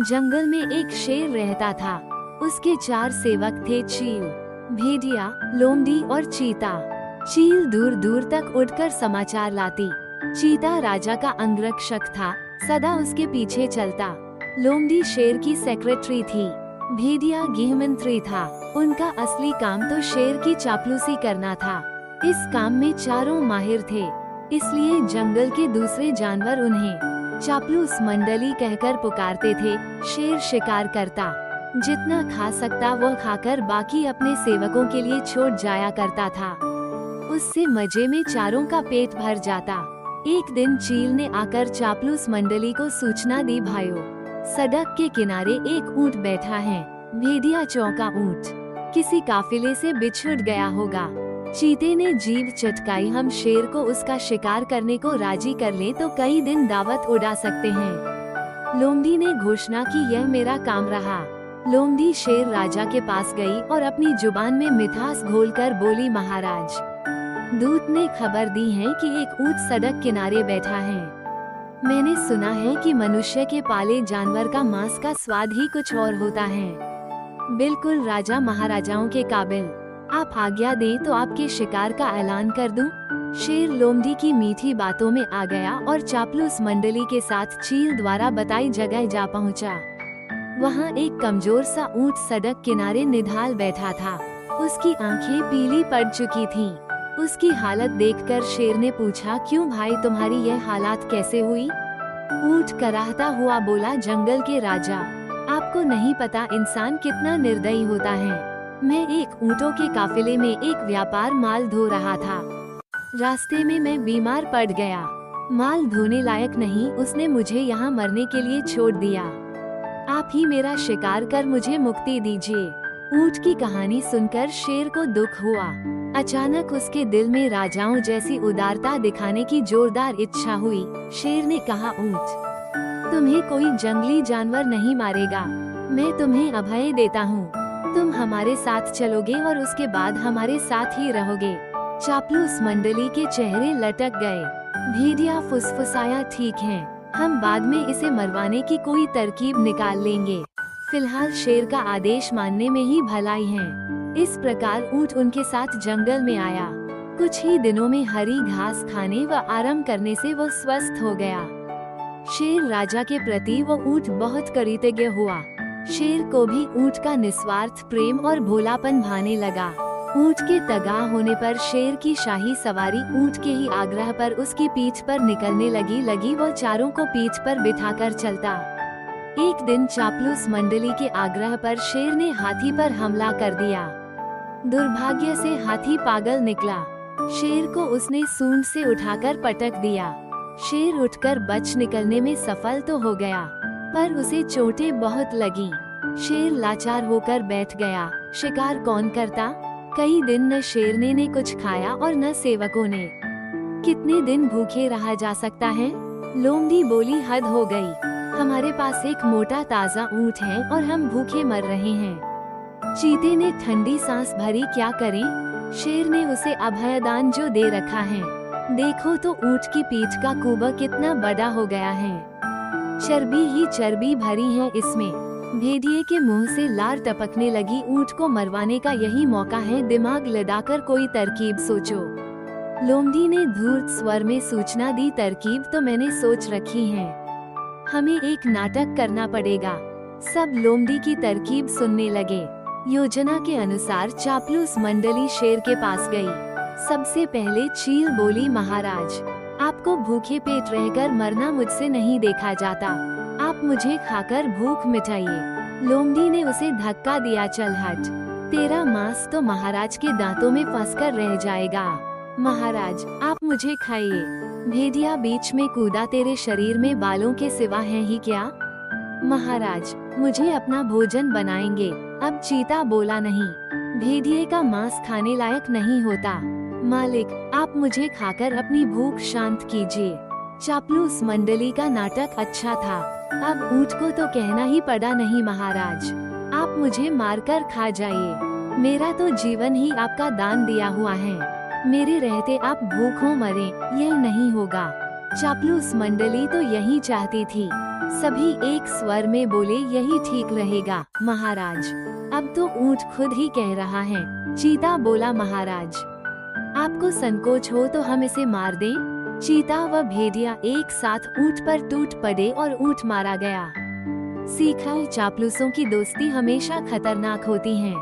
जंगल में एक शेर रहता था। उसके 4 सेवक थे, चील, भेड़िया, लोमड़ी और चीता। चील दूर दूर तक उड़कर समाचार लाती। चीता राजा का अंगरक्षक था, सदा उसके पीछे चलता। लोमड़ी शेर की सेक्रेटरी थी। भेड़िया गृहमंत्री था। उनका असली काम तो शेर की चापलूसी करना था। इस काम में चारों माहिर थे, इसलिए जंगल के दूसरे जानवर उन्हें चापलूस मंडली कहकर पुकारते थे। शेर शिकार करता, जितना खा सकता वो खाकर बाकी अपने सेवकों के लिए छोड़ जाया करता था। उससे मजे में चारों का पेट भर जाता। एक दिन चील ने आकर चापलूस मंडली को सूचना दी, भाइयों, सड़क के किनारे एक ऊंट बैठा है। भेड़िया चौका ऊंट किसी काफिले से बिछुड़ गया होगा। चीते ने जीभ चटकाई, हम शेर को उसका शिकार करने को राजी कर लें तो कई दिन दावत उड़ा सकते हैं। लोमड़ी ने घोषणा की, यह मेरा काम रहा। लोमड़ी शेर राजा के पास गई और अपनी जुबान में मिठास घोलकर बोली, महाराज, दूत ने खबर दी है कि एक ऊंट सड़क किनारे बैठा है। मैंने सुना है कि मनुष्य के पाले जानवर का मांस का स्वाद ही कुछ और होता है। बिल्कुल राजा महाराजाओं के काबिल। आप आज्ञा दें तो आपके शिकार का ऐलान कर दूं? शेर लोमड़ी की मीठी बातों में आ गया और चापलूस मंडली के साथ चील द्वारा बताई जगह जा पहुंचा। वहां एक कमजोर सा ऊंट सड़क किनारे निढाल बैठा था। उसकी आंखें पीली पड़ चुकी थीं। उसकी हालत देखकर शेर ने पूछा, क्यों भाई, तुम्हारी यह हालत कैसे हुई? ऊंट कराहता हुआ बोला, जंगल के राजा, आपको नहीं पता इंसान कितना निर्दयी होता है। मैं एक ऊँटों के काफिले में एक व्यापार माल धो रहा था। रास्ते में मैं बीमार पड़ गया। माल धोने लायक नहीं, उसने मुझे यहाँ मरने के लिए छोड़ दिया। आप ही मेरा शिकार कर मुझे मुक्ति दीजिए। ऊँट की कहानी सुनकर शेर को दुख हुआ। अचानक उसके दिल में राजाओं जैसी उदारता दिखाने की जोरदार इच्छा हुई। शेर ने कहा, ऊँट, तुम्हें कोई जंगली जानवर नहीं मारेगा। मैं तुम्हें अभय देता हूँ। तुम हमारे साथ चलोगे और उसके बाद हमारे साथ ही रहोगे। चापलूस मंडली के चेहरे लटक गए। भेड़िया फुसफुसाया, ठीक है, हम बाद में इसे मरवाने की कोई तरकीब निकाल लेंगे। फिलहाल शेर का आदेश मानने में ही भलाई है। इस प्रकार ऊंट उनके साथ जंगल में आया। कुछ ही दिनों में हरी घास खाने व आराम करने से वो स्वस्थ हो गया। शेर राजा के प्रति वो ऊंट बहुत कृतज्ञ हुआ। शेर को भी ऊंट का निस्वार्थ प्रेम और भोलापन भाने लगा। ऊंट के तगाह होने पर शेर की शाही सवारी ऊंट के ही आग्रह पर उसकी पीठ पर निकलने लगी वो चारों को पीठ पर बिठाकर चलता। एक दिन चापलूस मंडली के आग्रह पर शेर ने हाथी पर हमला कर दिया। दुर्भाग्य से हाथी पागल निकला। शेर को उसने सूंड से उठाकर पटक दिया। शेर उठकर बच निकलने में सफल तो हो गया, पर उसे चोटें बहुत लगी। शेर लाचार होकर बैठ गया। शिकार कौन करता? कई दिन न शेर ने कुछ खाया और न सेवकों ने। कितने दिन भूखे रहा जा सकता है? लोमड़ी बोली, हद हो गई। हमारे पास एक मोटा ताजा ऊंट है और हम भूखे मर रहे हैं। चीते ने ठंडी सांस भरी, क्या करें? शेर ने उसे अभयदान जो दे रखा है। देखो तो ऊंट की पीठ का कुबा कितना बड़ा हो गया है। चर्बी ही चर्बी भरी है इसमें। भेड़िए के मुंह से लार टपकने लगी। ऊंट को मरवाने का यही मौका है, दिमाग लड़ाकर कोई तरकीब सोचो। लोमड़ी ने धूर्त स्वर में सूचना दी, तरकीब तो मैंने सोच रखी है। हमें एक नाटक करना पड़ेगा। सब लोमड़ी की तरकीब सुनने लगे। योजना के अनुसार चापलूस मंडली शेर के पास गई। सबसे पहले चील बोली, महाराज, आपको भूखे पेट रहकर मरना मुझसे नहीं देखा जाता। आप मुझे खाकर भूख मिटाइए। लोमड़ी ने उसे धक्का दिया, चल हट, तेरा मांस तो महाराज के दांतों में फंसकर रह जाएगा। महाराज, आप मुझे खाइए। भेड़िया बीच में कूदा, तेरे शरीर में बालों के सिवा है ही क्या? महाराज, मुझे अपना भोजन बनाएंगे। अब चीता बोला, नहीं, भेड़िए का मांस खाने लायक नहीं होता। मालिक, आप मुझे खाकर अपनी भूख शांत कीजिए। चापलूस मंडली का नाटक अच्छा था। अब ऊंट को तो कहना ही पड़ा, नहीं महाराज, आप मुझे मारकर खा जाइए। मेरा तो जीवन ही आपका दान दिया हुआ है। मेरे रहते आप भूखों मरे, यह नहीं होगा। चापलूस मंडली तो यही चाहती थी। सभी एक स्वर में बोले, यही ठीक रहेगा महाराज। अब तो ऊंट खुद ही कह रहा है। चीता बोला, महाराज आपको संकोच हो तो हम इसे मार दें। चीता व भेड़िया एक साथ ऊंट पर टूट पड़े और ऊंट मारा गया। सीखा, चापलूसों की दोस्ती हमेशा खतरनाक होती है।